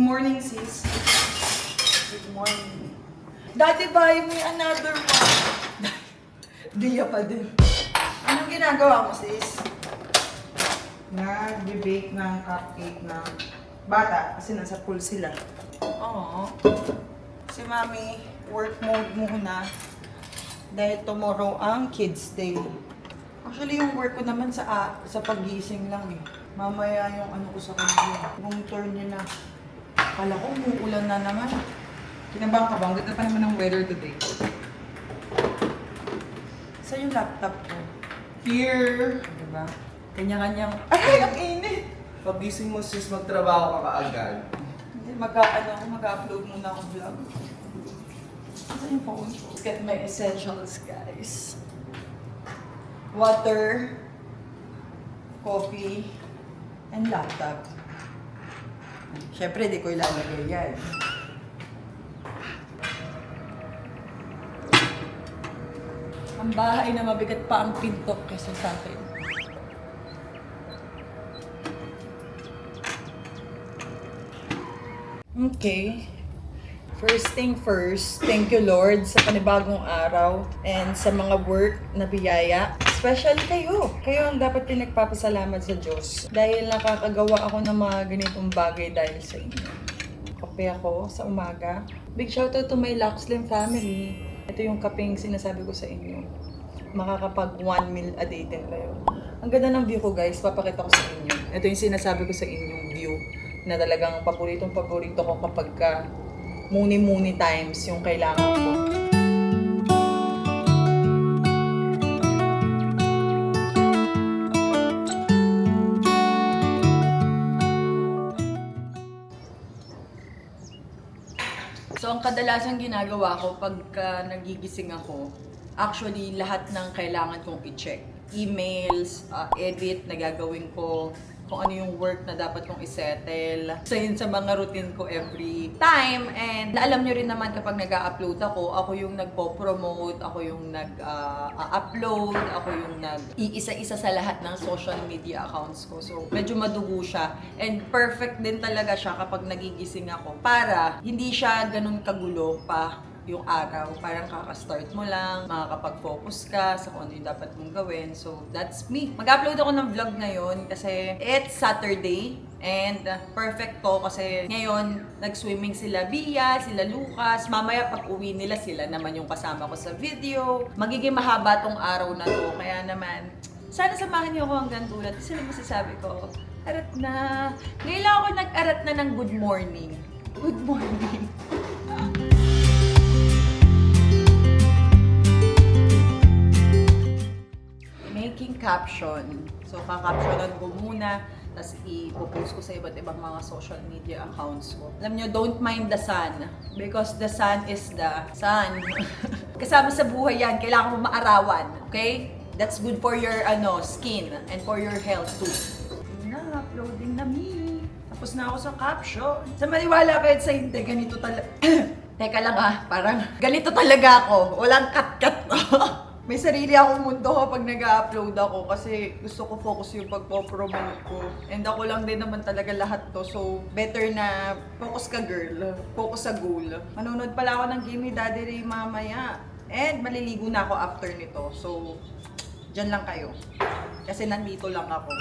morning, sis. Good morning. Daddy, bye. May another one. Diya pa din. Anong ginagawa mo, sis? Nag-bake ng cupcake ng bata kasi nasa pool sila. Oo. Si Mami, work mode muna. Dahil tomorrow ang kids day. Actually, yung work ko naman sa pagising lang eh. Mamaya yung ano ko sa kanya. Yung turn niya na. Akala ko umuulan na naman. Kinabahan ka ba? Ang ganda pa naman ng weather today. Saan yung laptop ko? Here! Diba? Kanya-kanyang... Ay, ang init! Pagising mo sis, magtrabaho ka kaagad. Hindi, mag-upload muna akong vlog. Saan yung phone ko? Look at my essentials, guys. Water, coffee, and laptop. Siyempre, di ko ilalagay yan. Ang bahay na mabigat pa ang pinto kaysa sa akin. Okay. First thing first, thank you Lord sa panibagong araw and sa mga work na biyaya. Especially kayo. Kayo ang dapat pinagpapasalamat sa Diyos. Dahil nakakagawa ako ng mga ganitong bagay dahil sa inyo. Kape ako sa umaga. Big shoutout to my Luxlim family. Ito yung kapeng sinasabi ko sa inyo. Makakapag 1 meal a day din kayo. Ang ganda ng view ko guys, papakita ko sa inyo. Ito yung sinasabi ko sa inyong view na talagang paborito ko kapag muni times yung kailangan ko. So, ang kadalasang ginagawa ko pagka nagigising ako, actually, lahat ng kailangan kong i-check. Emails, edit na gagawin ko, kung ano yung work na dapat kong isettle. So yun sa mga routine ko every time. And alam nyo rin naman kapag nag-upload ako yung nagpo-promote, ako yung nag-upload, ako yung nag-iisa-isa sa lahat ng social media accounts ko. So medyo madugo siya. And perfect din talaga siya kapag nagigising ako para hindi siya ganun kagulo pa yung araw. Parang kaka-start mo lang, makakapag-focus ka sa kung ano yung dapat mong gawin. So, that's me. Mag-upload ako ng vlog ngayon kasi it's Saturday and perfect to kasi ngayon nag-swimming sila Bia, sila Lucas. Mamaya pag uwi nila sila naman yung kasama ko sa video. Magiging mahaba tong araw na to. Kaya naman, sana samahan niyo ako hanggang dulat. Kasi masasabi ko, arat na. Ngayon lang ako nag-arat na ng good morning. Good morning. Making caption. So, kakaptionan ko muna, tapos i-post ko sa iba't ibang mga social media accounts ko. Alam nyo, don't mind the sun. Because the sun is the sun. Kasama sa buhay yan, kailangan mo maarawan. Okay? That's good for your skin and for your health too. Na-uploading na me. Tapos na ako sa caption. Sa maniwala kayo sa hindi, ganito talaga. Teka lang parang ganito talaga ako. Walang cut-cut. May sarili akong mundo kapag nag-upload ako kasi gusto ko focus yung pagpo-promote ko. And ako lang din naman talaga lahat to. So, better na focus ka girl. Focus sa goal. Manonood pala ako ng game ni Daddy Ray mamaya. And maliligo na ako after nito. So, dyan lang kayo. Kasi nandito lang ako.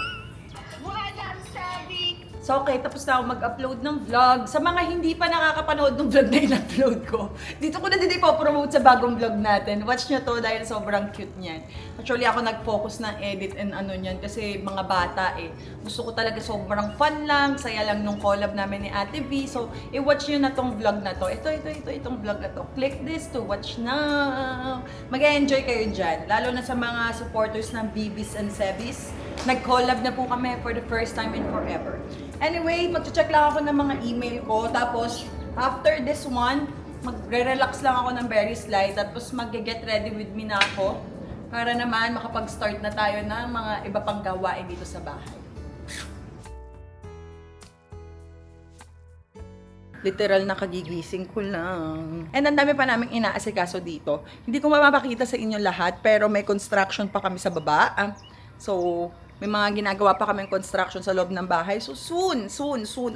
So okay, tapos na ako mag-upload ng vlog. Sa mga hindi pa nakakapanood ng vlog na in-upload ko, dito ko na din ipopromote sa bagong vlog natin. Watch nyo to dahil sobrang cute niyan. Actually ako nag-focus ng edit and niyan kasi mga bata Gusto ko talaga sobrang fun lang, saya lang nung collab namin ni Ate V. So i-watch nyo na tong vlog na to. Itong vlog na to. Click this to watch now. Mag-enjoy kayo dyan. Lalo na sa mga supporters ng BBs and Sebis. Nag-collab na po kami for the first time in forever. Anyway, mag-check lang ako ng mga email ko. Tapos, after this one, magre-relax lang ako ng very slight. Tapos, mag-get ready with me na ako. Para naman, makapag-start na tayo ng mga iba pang gawain dito sa bahay. Literal na kagigising ko lang. And ang dami pa naming inaasikaso dito. Hindi ko mapapakita sa inyo lahat, pero may construction pa kami sa baba. So, may mga ginagawa pa kaming construction sa loob ng bahay. So, soon,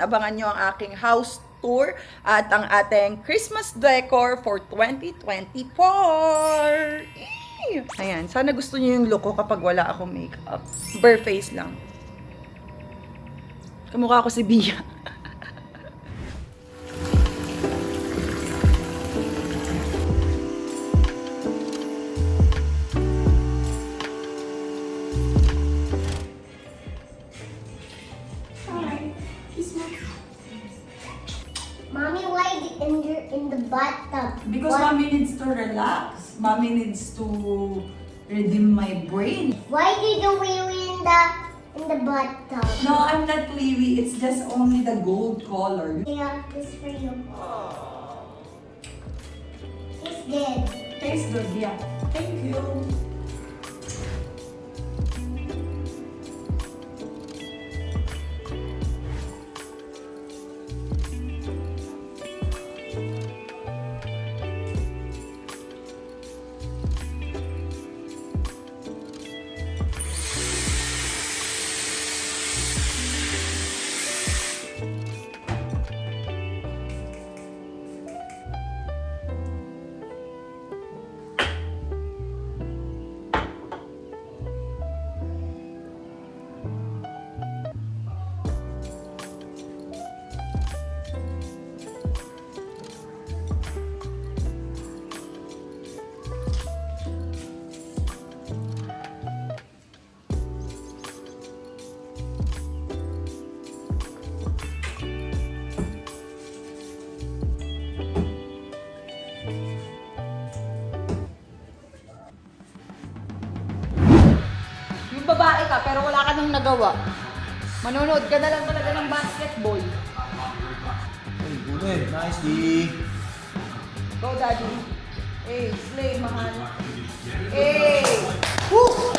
abangan nyo ang aking house tour at ang ating Christmas decor for 2024. Eee! Ayan, sana gusto niyo yung look ko kapag wala akong makeup. Bare face lang. Kamukha ko si Bia. Mommy, why in the bathtub? Because Why- mommy needs to relax. Mommy needs to redeem my brain. Why did you wee in the bathtub? No, I'm not wee. It's just only the gold color. Yeah, this for you. It's dead. Tastes good, yeah. Thank you. Yung babae ka, pero wala ka nang nagawa. Manonood ka na lang talaga ng basketball. Ay, good. Nice, D. Go, Daddy. Hey, slay, mahal. Hey! Woo!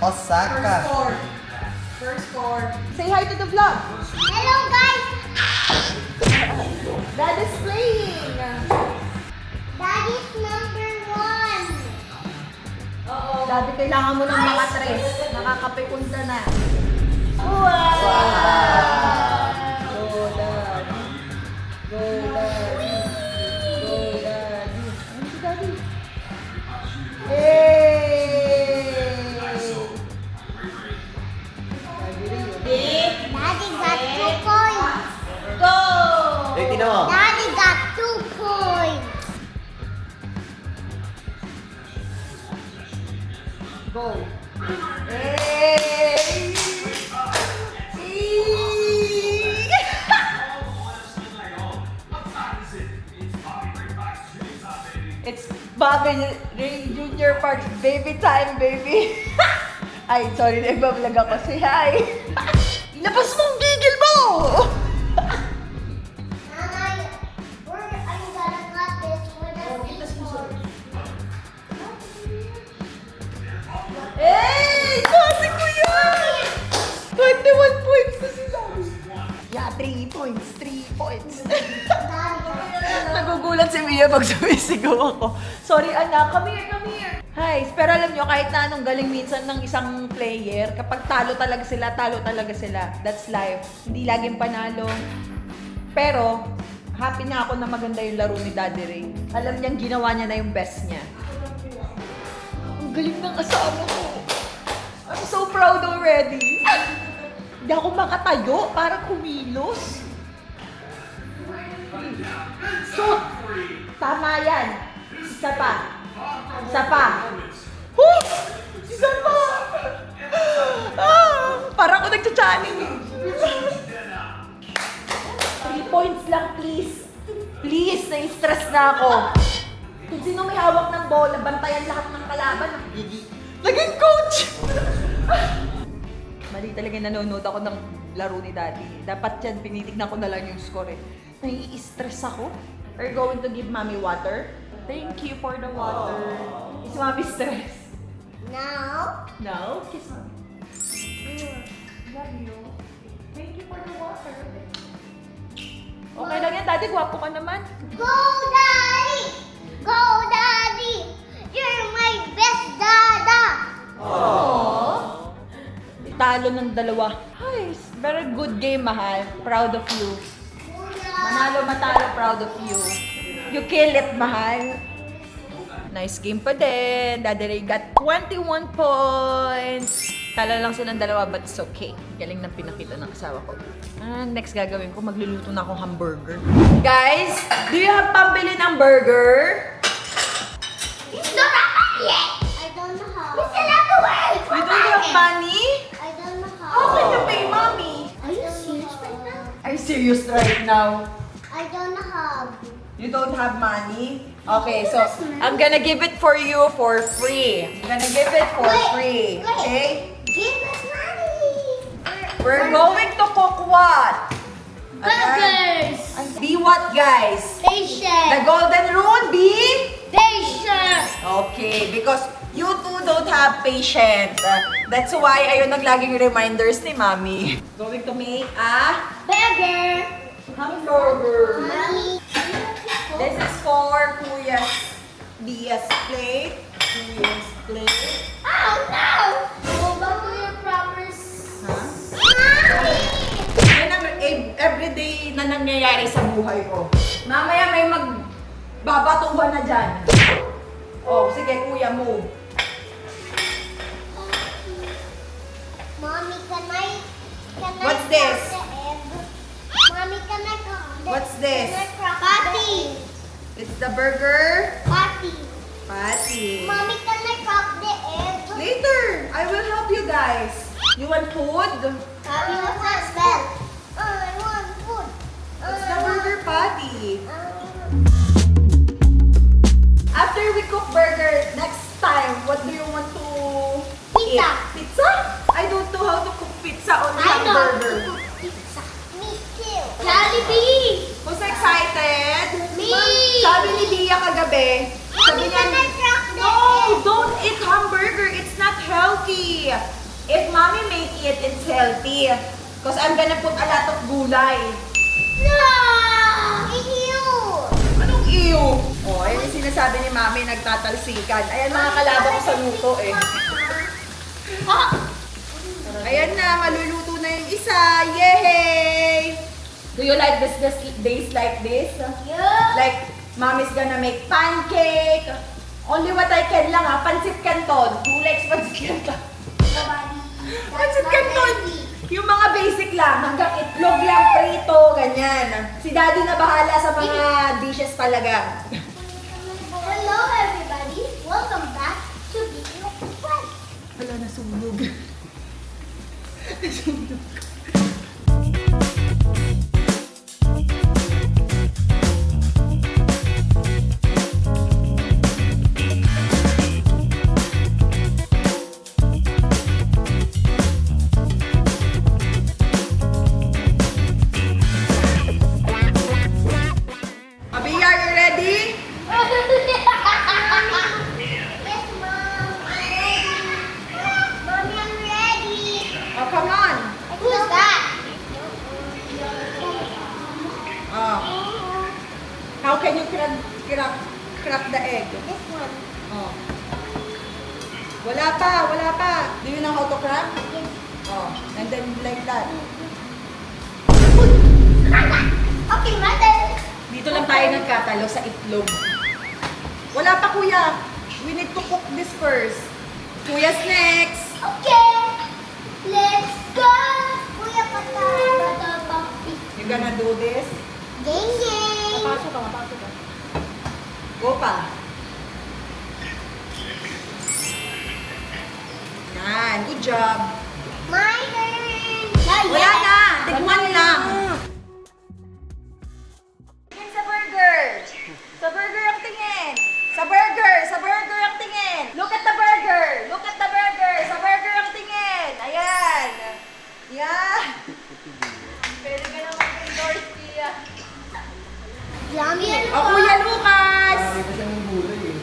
Osaka. First score. Say hi to the vlog. Hello, guys. Dad is playing. Daddy's number 1. Daddy, kailangan mo ng mga tres. Nakakapipunta na. Wow! Go, Daddy. Go, Daddy. Go, Daddy. Ano si Daddy? Hey! Daddy got 2 points. Go! Eh, tingnan mo. Daddy got 2 points. Go. Hey! It's Bobby Ray Jr. Park baby time, baby. Ay, sorry, nagbablog ako. Say hi. Ilabas mo ang gigil mo! Mama, where are you gonna cut this with a scissors? Hey! Kasi ko yan! 21 points na si Daddy. Yeah, 3 points. 3 points. Nagugulat si Mia pag sumisigaw ako. Sorry anak, come here, come here. Hi, pero alam nyo, kahit na anong galing minsan ng isang player, kapag talo talaga sila, talo talaga sila. That's life. Hindi laging panalo. Pero, happy na ako na maganda yung laro ni Daddy Ray. Alam niyang ginawa niya na yung best niya. Ang galing ng asawa ko. I'm so proud already. Hindi ako makatayo para kumilos. So, tama yan. Isa pa. Isa pa. Huh! Isa pa! Parang ako nagtsatsaning. 3 points lang, please. Please, na-stress na ako. Kung sino may hawak ng bola, bantayan lahat ng kalaban. Naging coach! Mali talaga nanonood ako ng laro ni Daddy. Dapat yan, pinitignan ko na lang yung score eh. Nai-stress ako. Are you going to give Mommy water? Thank you for the water. Is Mommy stressed? Now, No? Kiss Mommy. Love you. Thank you for the water. Okay lang yan, Daddy. Gwapo ka naman. go Daddy! Go Daddy! You're my best dada! Aww. Talo ng dalawa. Ay, very good game, mahal. Proud of you. Manalo, matalo, proud of you. You kill it, mahal. Nice game pa din. Daddy Ray got 21 points. Tala lang silang dalawa, but it's okay. Galing ng pinakita ng asawa ko. Next gagawin ko, magluluto na akong hamburger. Guys, do you have pambili ng burger? It's not happening yet. I don't know how. We still have to wait. You don't have money? I don't know how. How can you pay mommy? Are you serious right now? Are you serious right now? I don't know how. You don't have money? Okay, so I'm gonna give it for you for free. I'm gonna give it for free. Okay? Give us money. We're going to cook what? Burgers. Be what, guys? The Station. golden rule be? Station. Okay, because you two don't have patience. That's why ayun ang laging reminders ni Mami. Going to make a Burger. hamburger. Mommy. This is for Kuya's Dia's plate. Kuya's plate. Oh no. Go back to your proper. Huh? Mommy. Yan ang everyday na nangyayari sa buhay ko. Mamaya may magbabatuhan na dyan. Oh, sige kuya, move. Mommy, can I What's crack this? the egg? Mommy, can I crack the What's this? Can I crack Patty. It's the burger Patty. patty. Mommy, can I crack the egg? Later, I will help you guys. You want food? Mommy, what's that smell? I want food. It's the burger patty. Uh, After we cook burger, next time, what do you want to Pizza. eat? Pizza? I don't know how to cook pizza on I know how to hamburger. cook pizza. Me too. Jollibee. Who's excited? Me. Sabi ni Bia kagabi, sabi Mommy, niya, can I crack the no, egg? don't eat hamburger. It's not healthy. If mommy make it, it's healthy. Because I'm gonna put a lot of gulay. No! Ew! Anong ew? Oh, ayun yung sinasabi ni mami, nagtatalsikan. Ayan mga kalaban ko sa luto eh. Ah! Ayan na, maluluto na yung isa. Yay! Do you like this days like this? Yeah. Like, mommy's gonna make pancake. Only what I can lang ha, pancit canton. Who likes pancit canton? Pancit canton! Yung mga basic lang, hanggang itlog lang, prito, ganyan. Si daddy na bahala sa mga dishes talaga. Hello everybody! Welcome back to Video Friends! Wala, nasunog. Abi, are you ready? Yes, Mom! Mommy, I'm ready! Oh, come on. Who's that? Oh. How can you crack the egg? This one. Oh. Wala pa. Do you know how to crack? Yes. Oh, and then like that. Okay, mother! Dito lang tayo nagkatalo sa itlog. Wala pa kuya. We need to cook this first. Kuya's next. Okay! Let's go! Kuya, pata. You gonna do this? Gang, gang! Mapasok ka. Go pa. Yan, good job. My turn! Wala na, tigwan lang. Tingin sa burger. Sa burger ang tingin. Sa burger ang tingin. Look at the burger. Sa burger ang tingin. Ayan. Yan. Pwede ka na mag-endorse, Kia. Yummy. O, Kuya Lucas. Marami pa siyang gulay eh.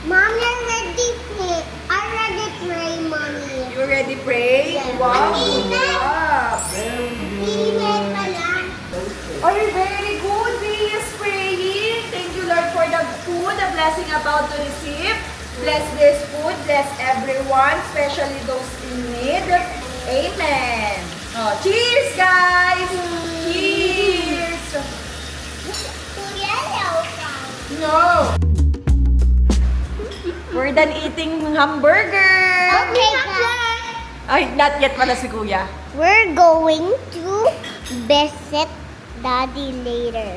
Mommy, I'm ready pray. I'm ready pray, Mommy. You ready pray? Yes. Wow, Mainit. good job. Init pa lang. Oh, very good. He is praying. Thank you, Lord, for the food, the blessing about to receive. Bless this food. Bless everyone, especially those in need. Amen. Oh, cheers, guys. Cheers. No! We're done eating hamburger! Okay, guys. Ay, not yet pala si Kuya. We're going to visit Daddy later.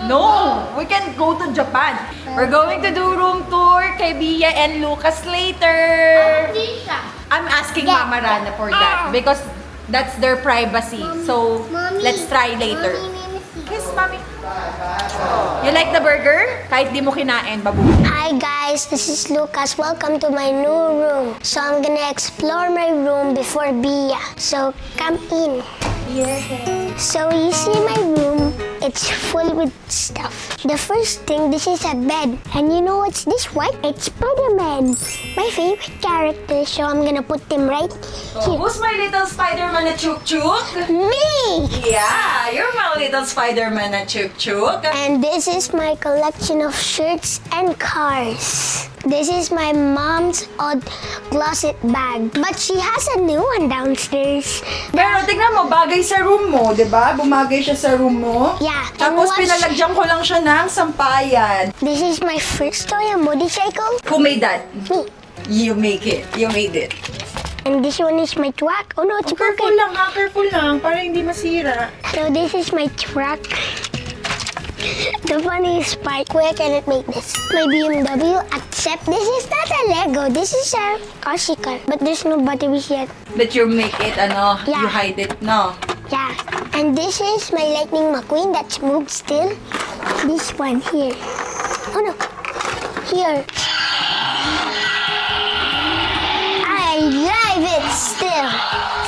No! We can go to Japan. We're going to do room tour kay Bia and Lucas later. I'm asking Yeah. Mama Rana for that because that's their privacy. So, let's try later. Kiss, Mommy. You like the burger? Kahit di mo kinain, babu. Hi guys, this is Lucas. Welcome to my new room. So I'm gonna explore my room before Bia. So come in. So you see my room, it's full with stuff. The first thing, this is a bed. And you know what's this white? It's Spider-Man. My favorite character, so I'm gonna put him right here. Who's my little Spider-Man na chuk-chuk? Me! Yeah, you're my little Spider-Man na chuk-chuk. And this is my collection of shirts and cars. This is my mom's old closet bag. But she has a new one downstairs. Pero tingnan mo, bagay sa room mo, di ba? Bumagay siya sa room mo. Yeah, and Tapos watch- pinalagyan ko lang siya ng sampayan. This is my first toy, a motorcycle. Who made that? Me. You make it. You made it. And this one is my truck. Oh no, it's Careful broken. lang ha, careful lang. Para hindi masira. So this is my truck. The funniest part, where can it make this? My BMW, except this is not a Lego. This is a Aussie car. But there's no batteries yet. That you make it, ano, Yeah. you hide it, no? Yeah. And this is my Lightning McQueen that's moved still. This one here. Oh no. Here. I drive it still.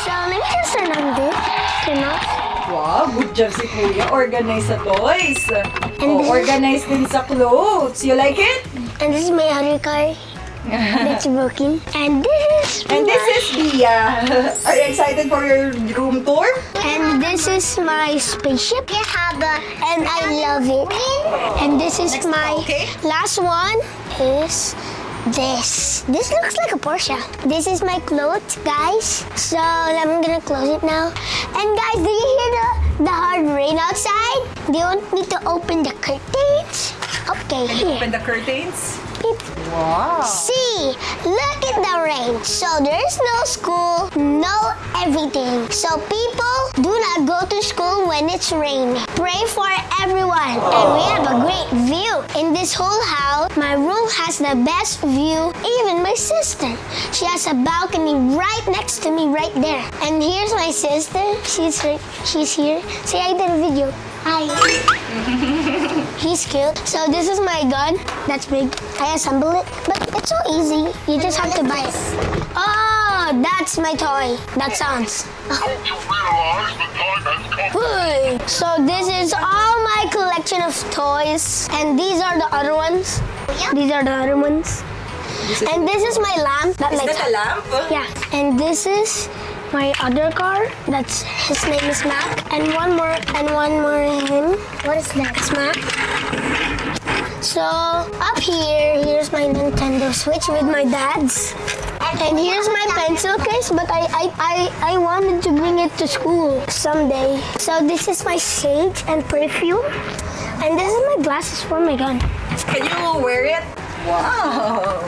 So let me just turn on this. Turn off. Wow, good job si Kuya. Organize sa toys. And Oh, organize din sa clothes. You like it? And this is my other car that's broken. And this is And this is Bia. Are you excited for your room tour? and this is my spaceship. And I love it. And this is my okay. last one is this. This looks like a Porsche. This is my clothes, guys. So I'm gonna close it now. And guys, do you hear the hard rain outside? Do you want me to open the curtains? Okay, here. Open the curtains. Beep. Wow. See, look at the rain. So there's no school, no everything. So people do not go to school when it's raining. Pray for everyone. And we have a great view. In this whole house, my room has the best view. Even my sister. She has a balcony right next to me right there. And here's my sister. She's here. Say hi to the video. Hi. He's cute. So this is my gun. That's big. I assemble it, but it's so easy. You just have to buy it. Oh, that's my toy. That sounds. Hey. So this is all my collection of toys, and these are the other ones. These are the other ones. And this is my lamp. Is that a lamp? Yeah. And this is my other car. That's his name is Mac. And one more him. What is that? It's Mac. So up here's my Nintendo Switch with my dad's. And here's my pencil case, but I wanted to bring it to school someday. So this is my sage and perfume. And this is my glasses for my gun. Can you wear it? Wow.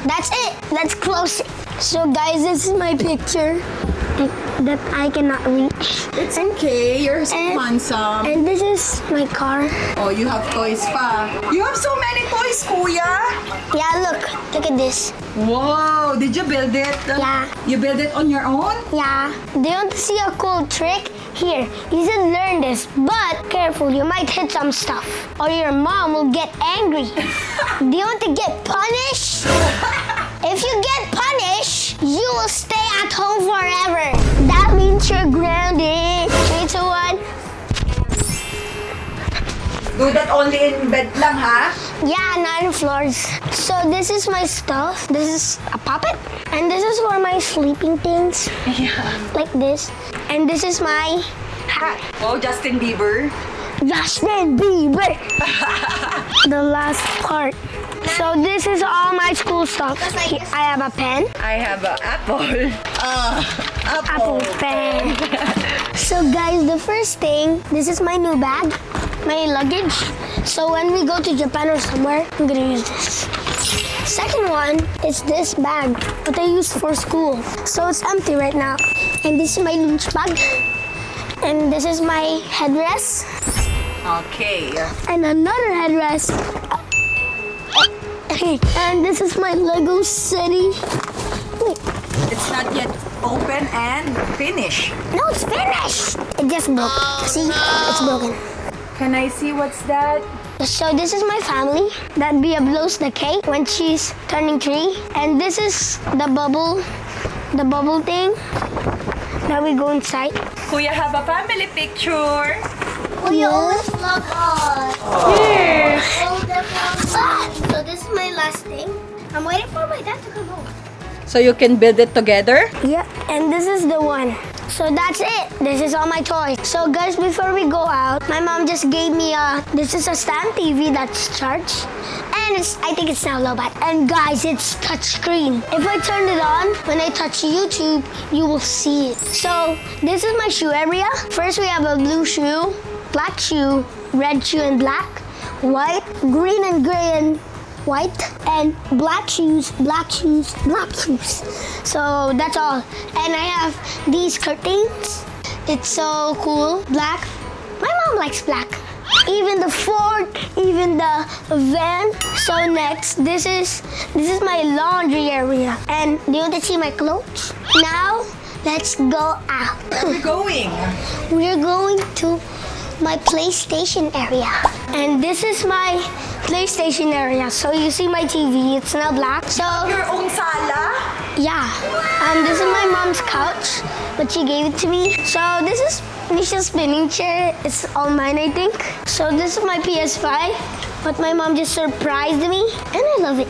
That's it. Let's close it. So guys, this is my picture that I cannot reach. It's okay. You're so And- handsome. And this is my car. Oh, you have toys pa. You have so many toys, Kuya. Yeah, look at this. Wow. Did you build it? Yeah. You build it on your own? Yeah. Do you want to see a cool trick? Here, you should learn this, but careful, you might hit some stuff, or your mom will get angry. Do you want to get punished? If you get punished, you will stay at home forever. That means you're grounded. 3, 2, 1. Do that only in bed lang, ha? Yeah, 9 floors. So this is my stuff. This is a puppet. And this is for my sleeping things. Yeah. Like this. And this is my hat. Oh, Justin Bieber. Justin Bieber. The last part. So this is all my school stuff. I have a pen. I have an apple. Apple pen. So guys, the first thing, this is my new bag. my luggage. So when we go to Japan or somewhere, I'm gonna use this. Second one is this bag, what I use for school. So it's empty right now. And this is my lunch bag. And this is my headrest. Okay. And another headrest. And this is my Lego City. Wait, It's not yet open and finished. no, it's finished. It just broke. See, it's broken. Can I see what's that? So this is my family. That Bia blows the cake when she's turning 3. And this is the bubble thing. Now we go inside. Kuya have a family picture. We always love us. Here. So this is my last thing. I'm waiting for my dad to come home. So you can build it together? Yeah, and this is the one. So that's it. This is all my toys. So guys, before we go out, my mom just gave me this is a stand TV that's charged. And I think it's now low bat. And guys, it's touchscreen. If I turn it on, when I touch YouTube, you will see it. So this is my shoe area. First we have a blue shoe, black shoe, red shoe and black, white, green and gray and white, and black shoes, black shoes, black shoes. So that's all. And I have these curtains. It's so cool. Black. My mom likes black. Even the Ford, even the van. So next, this is my laundry area. And do you want to see my clothes? Now, let's go out. We're going. We're going to my PlayStation area. And this is my PlayStation area. So you see my TV, it's now black. So Your own sala? yeah, this is my mom's couch, but she gave it to me. So this is Nisha's spinning chair. It's all mine, I think. So this is my PS5, but my mom just surprised me, and I love it.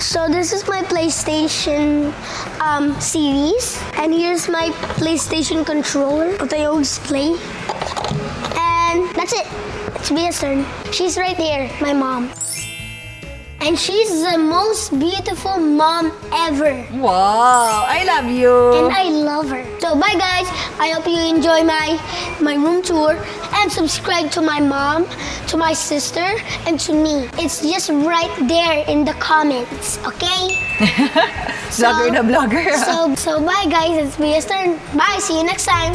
So this is my PlayStation series, and here's my PlayStation controller, what I always play. And that's it. It's Bia's turn. She's right there, my mom. And she's the most beautiful mom ever. Wow, I love you. And I love her. So bye guys. I hope you enjoy my room tour and subscribe to my mom, to my sister, and to me. It's just right there in the comments, okay? Vlogger na vlogger. So bye guys. It's Bia's turn. Bye. See you next time.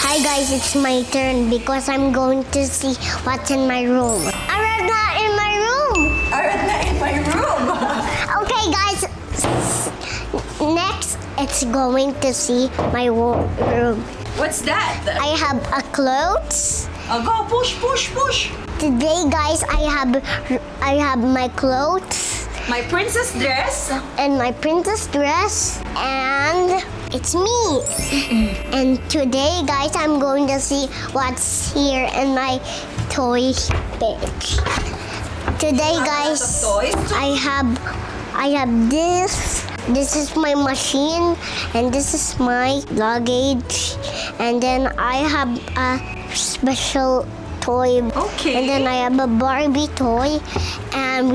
Hi guys, it's my turn because I'm going to see what's in my room. I'm not in my room. Alright na in my room. Okay guys, next it's going to see my room. What's that? I have a clothes. Oh, go, push, push, push. Today guys, I have my clothes My princess dress. and my princess dress, and it's me. And today guys, I'm going to see what's here in my toy bag. Today guys, Toys. I have this. This is my machine, and this is my luggage. And then I have a special toy. Okay. And then I have a Barbie toy, and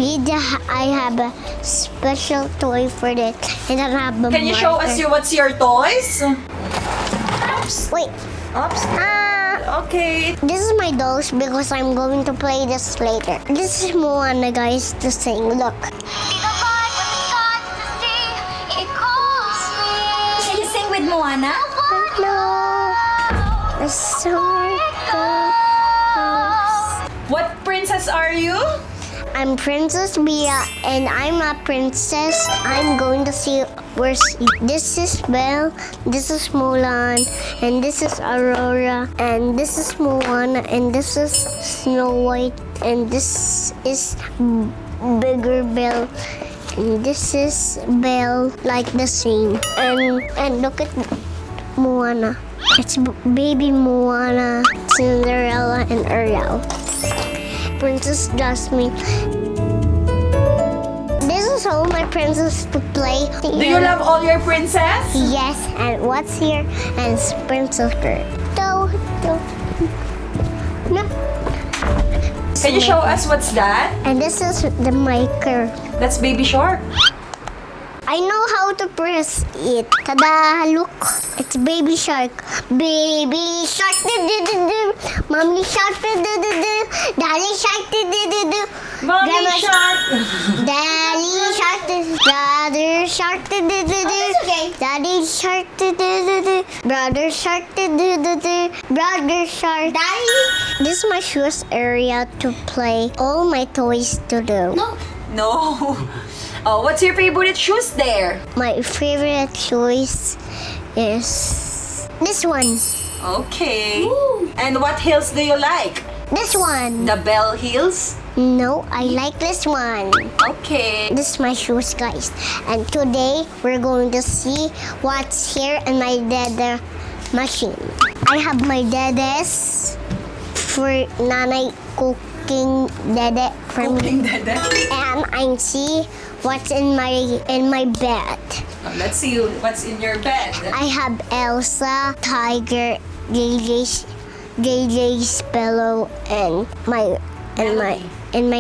I have a special toy for that. And then I have a Can you show us what's your toys? Wait. Oops. Okay. This is my dolls because I'm going to play this later. This is Moana, guys, to sing. Look. Can you sing with Moana? No. The summer goes. What princess are you? I'm Princess Bia, and I'm a princess. I'm going to see where's this is Belle, this is Mulan, and this is Aurora, and this is Moana, and this is Snow White, and this is Bigger Belle, and this is Belle, like the same. And look at Moana. It's baby Moana, Cinderella, and Ariel. Princess Jasmine. This is all my princess to play. Do you love all your princess? Yes, and what's here? And it's Princess Bird. No. Can you show us what's that? And this is the maker. That's Baby Shark. I know how to press it. Tada! Look, it's Baby Shark. Baby Shark, do do do do. Mommy Shark, do do do do. Daddy Shark, do do do do. Mommy Grandma Shark. Daddy Shark, do do. Brother Shark, do do do do. Daddy Shark, do do do do. Brother Shark, do do do do. Brother Shark. Daddy. This is my shoes area to play. All my toys to do. No. Oh, what's your favorite shoes there? My favorite choice is this one. Okay. And what heels do you like? This one. The Bell heels? No, I like this one. Okay. This is my shoes, guys. And today we're going to see what's here in my dede machine. I have my dedes for nanay cooking dede for me. Dada. And I see what's in my bed. Let's see what's in your bed. I have Elsa, Tiger, JJ's pillow, and my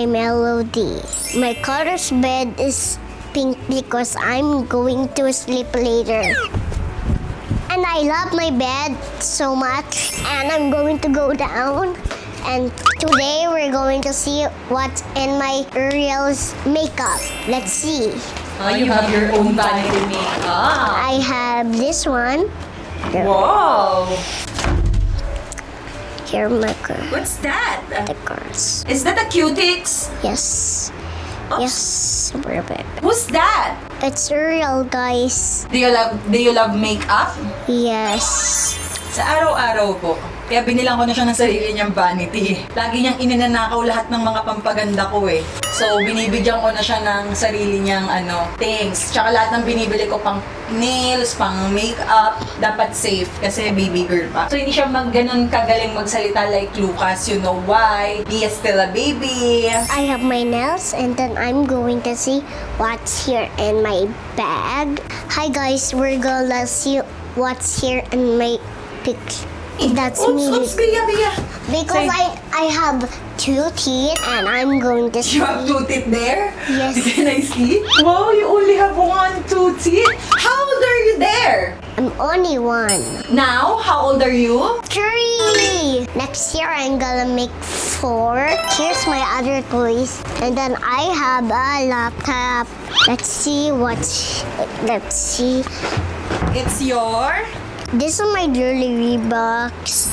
melody. My color's bed is pink because I'm going to sleep later. And I love my bed so much, and I'm going to go down. And today we're going to see what's in my Ariel's makeup. Let's see. You have your own vanity makeup. I have this one. Wow. Here, my girl. What's that? The girls. Is that a Cutix? Yes. Oops. Yes. We're back. Who's that? It's Ariel, guys. Do you love makeup? Yes. Sa araw-araw po. Kaya binilang ko na siya ng sarili niyang vanity. Lagi niyang inananakaw lahat ng mga pampaganda ko eh. So, binibigyan ko na siya ng sarili niyang things. Tsaka lahat ng binibili ko pang nails, pang makeup, dapat safe kasi baby girl pa. So, hindi siya ganun kagaling magsalita like Lucas. You know why? He is still a baby. I have my nails, and then I'm going to see what's here in my bag. Hi, guys. We're gonna see what's here in my picture. That's me. Oops, Bia. Because I have 2 teeth, and I'm going to see. You have 2 teeth there? Yes. Can I see? Wow, you only have 1, 2 teeth? How old are you there? I'm only 1. Now, how old are you? 3. Next year, I'm gonna make 4. Here's my other toys. And then I have a laptop. Let's see. It's your... This is my jewelry box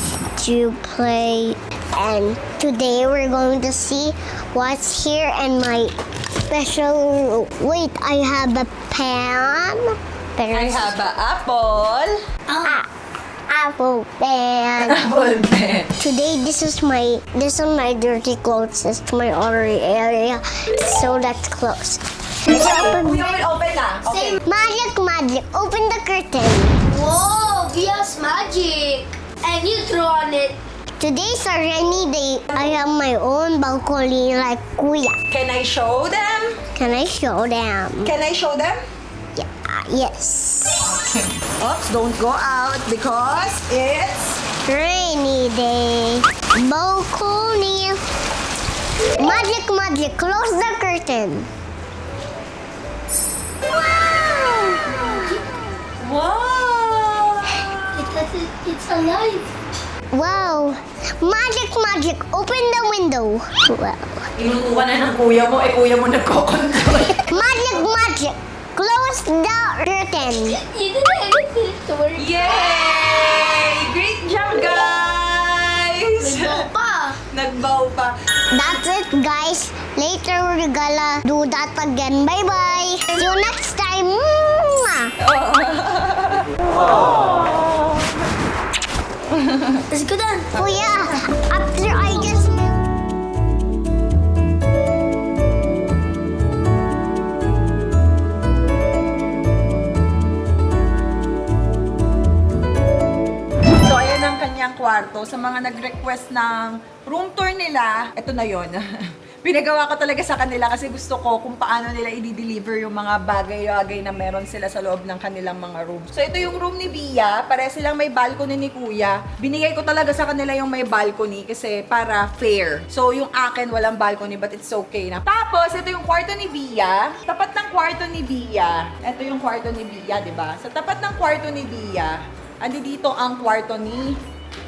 to play. And today we're going to see what's here in my special... Wait, I have a pen. I have an apple. Apple pen. Apple pen. Today, this is my dirty clothes. It's my other area, so let's close. Let's open. We will open na. Okay. Magic, open the curtain. Whoa, Via's magic! And you throw on it. Today's a rainy day. I have my own balcony like Kuya. Can I show them? Can I show them? Can I show them? Yes. Oops, don't go out because it's... Rainy day. Balcony. Magic, close the curtain. Wow! It's alive. Wow. Magic, open the window. Wow. Inutuwa na ng kuya mo, kuya mo nagko-control. Magic, close the curtain. You didn't finish the work. Yay! Great job, guys! Nagbaw pa. That's it, guys. Later, we're gonna do that again. Bye-bye. See you next time. Mwah! Let's go down. Kuya, after I just... So, ayan ang kanyang kwarto. Sa mga nag-request ng room tour nila, ito na yon. Pinagawa ko talaga sa kanila kasi gusto ko kung paano nila i-deliver yung mga bagay-bagay na meron sila sa loob ng kanilang mga room. So ito yung room ni Bia, pare silang may balcony ni Kuya. Binigay ko talaga sa kanila yung may balcony kasi para fair. So yung akin walang balcony but it's okay na. Tapos ito yung kwarto ni Bia. Tapat ng kwarto ni Bia. Ito yung kwarto ni Bia, 'di ba? Sa tapat ng kwarto ni Bia, andi dito ang kwarto ni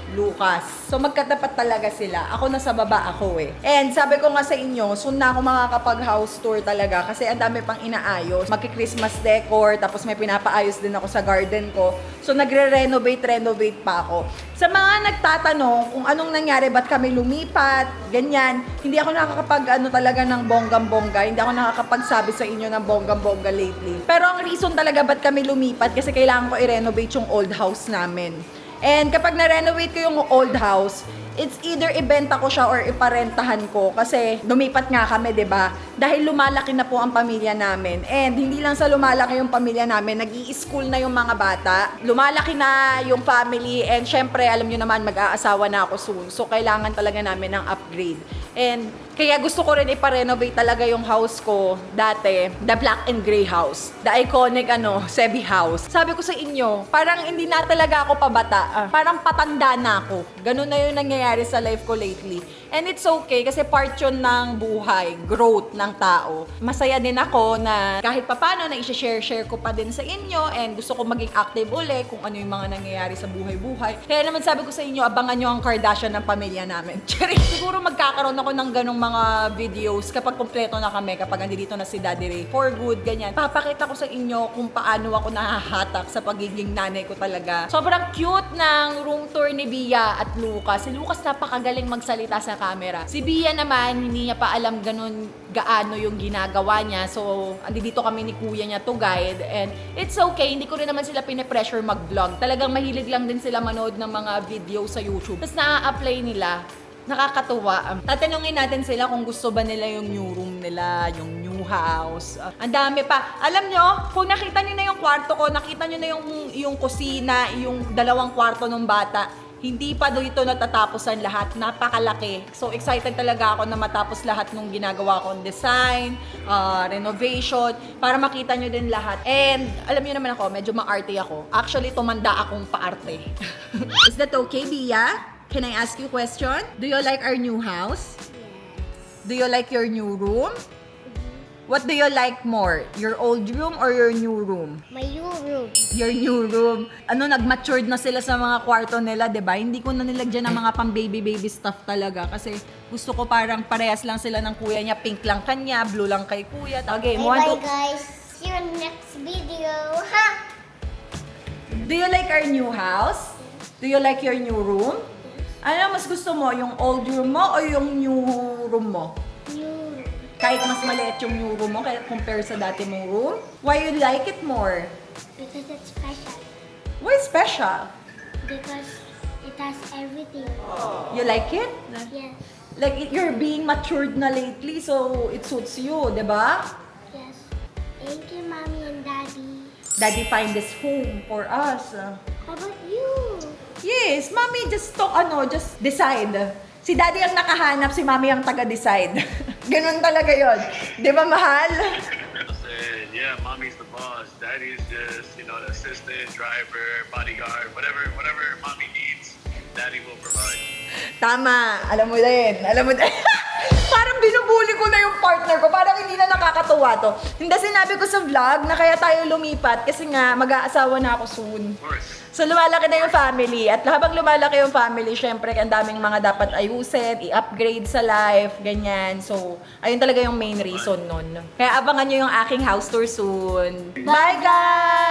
Lucas. So magkatapat talaga sila. Ako nasa baba ako eh. And sabi ko nga sa inyo, soon na ako makakapag-house tour talaga kasi ang dami pang inaayos. Magki-Christmas decor, tapos may pinapaayos din ako sa garden ko. So nagre-renovate pa ako. Sa mga nagtatanong kung anong nangyari, ba't kami lumipat, ganyan, hindi ako nakakapag talaga ng bonggang-bongga. Hindi ako nakakapagsabi sa inyo ng bonggang-bongga lately. Pero ang reason talaga ba't kami lumipat kasi kailangan ko i-renovate yung old house namin. And kapag na-renovate ko yung old house, it's either ibenta ko siya or iparentahan ko kasi lumipat nga kami, 'di ba? Dahil lumalaki na po ang pamilya namin. And hindi lang sa lumalaki yung pamilya namin, nag-i-school na yung mga bata. Lumalaki na yung family and syempre, alam niyo naman mag-aasawa na ako soon. So kailangan talaga namin ng upgrade. And kaya gusto ko rin ipa-renovate talaga yung house ko dati, the black and gray house. The iconic Sebi house. Sabi ko sa inyo, parang hindi na talaga ako pabata. Parang patanda na ako. Ganun na yung nangyayari sa life ko lately. And it's okay kasi part yun ng buhay, growth ng tao. Masaya din ako na kahit papano na i-share ko pa din sa inyo and gusto ko maging active uli kung ano yung mga nangyayari sa buhay-buhay. Kaya naman sabi ko sa inyo, abangan nyo ang Kardashian ng pamilya namin. Siguro magkakaroon ako ng ganong mga videos kapag kumpleto na kami, kapag andito na si Daddy Ray for good, ganyan. Papakita ko sa inyo kung paano ako nahahatak sa pagiging nanay ko talaga. Sobrang cute ng room tour ni Bia at Lucas. Si Lucas napakagaling magsalita sa camera. Si Bia naman, hindi niya pa alam ganun gaano yung ginagawa niya. So, andito kami ni kuya niya to guide. And it's okay, hindi ko rin naman sila pine-pressure mag-vlog. Talagang mahilig lang din sila manood ng mga video sa YouTube. Tapos na-apply nila. Nakakatuwa. Tatanungin natin sila kung gusto ba nila yung new room nila, yung new house. Ang dami pa. Alam nyo, kung nakita nyo na yung kwarto ko, nakita nyo na yung kusina, yung dalawang kwarto ng bata, hindi pa dito natatapos ang lahat. Napakalaki. So, excited talaga ako na matapos lahat ng ginagawa kong design, renovation, para makita nyo din lahat. And, alam nyo naman ako, medyo maarte ako. Actually, tumanda akong paarte. Is that okay, Bia? Can I ask you a question? Do you like our new house? Do you like your new room? What do you like more? Your old room or your new room? My new room. Your new room. Nag-matured na sila sa mga kwarto nila, 'di ba? Hindi ko na nilagyan ng mga pang-baby stuff talaga kasi gusto ko parang parehas lang sila ng kuya niya. Pink lang kanya, blue lang kay kuya. Okay, Bye-bye, guys. See you in the next video. Ha! Do you like our new house? Do you like your new room? Ano mas gusto mo? Yung old room mo o yung new room mo? New. Kahit mas maliit yung new room mo compare sa dati mong room? Why you like it more? Because it's special. Why special? Because it has everything. You like it? Yes. Like you're being matured na lately so it suits you, 'di ba? Yes. Thank you, Mommy and Daddy. Daddy find this home for us. How about you? Yes, Mommy just decide. Si Daddy ang nakahanap, si Mommy ang taga-decide. Ganun talaga 'yon. 'Di ba, mahal? Yeah, mommy's the boss. Daddy's just, the assistant, driver, bodyguard, whatever mommy needs, daddy will provide. Tama. Alam mo din. Parang binubuli ko na yung partner ko. Parang hindi na nakakatuwa to. Hindi, sinabi ko sa vlog na kaya tayo lumipat kasi nga mag-aasawa na ako soon. Of course. So lumalaki na yung family. At habang lumalaki yung family, syempre ang daming mga dapat ayusin, i-upgrade sa life, ganyan. So, ayun talaga yung main reason nun. Kaya abangan nyo yung aking house tour soon. Bye guys!